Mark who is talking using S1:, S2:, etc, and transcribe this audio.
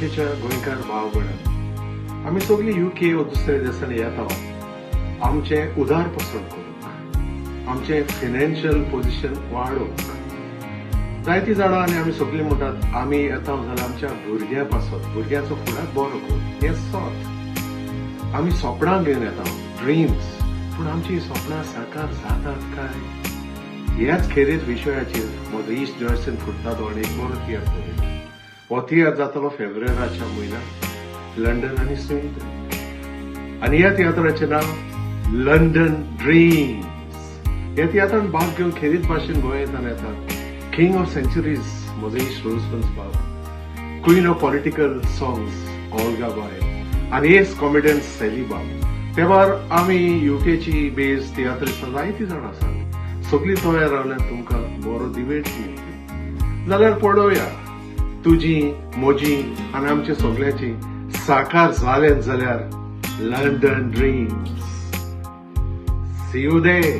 S1: युकेच्या गोंयकार भाव भयण आमी सगळी युके वा दुसऱ्या देशांनी येता आमचे उदार पसंत करूंक आमचे फायनान्शियल पोझिशन वाडोवंक जायतीं जाणां आनी आमी सगळीं म्हणटात आमी येता जाल्यार आमच्या भुरग्यां पासत भुरग्याचो फुडार बरो करूं हें सत आमी स्वप्नां घेवन येता ड्रीम्स पूण आमची स्वप्नां साकार जातात काय ह्याच खेरीज विशयाचेर म्हजो इश्ट जॉयसन फुट्टात आनी एक बरो तियात्र हो तियात्र जातालो फेब्रुवारीच्या म्हयन्यात लंडन आनी स्विडन आनी ह्या तियात्राचें नांव लंडन ड्रीम्स ह्या तियात्रांत भाग घेवन खेरीज भाशेन गोंयांत येतात किंग ऑफ सेंचुरीज म्हजो इश्ट रोजबन्स बाब queen of political songs Olga बाय आनी एस कॉमेडियन सॅली बाब ते भायर आमी युकेची बेज तियात्रिस्टां जायतीं जाणां आसात सगळीं तयार रावल्यार तुमकां बरो डिबेट मेळटली जाल्यार पळोवया तुजी म्हजी आनी आमच्या सगळ्यांची साकार जालें जाल्यार London dreams see you there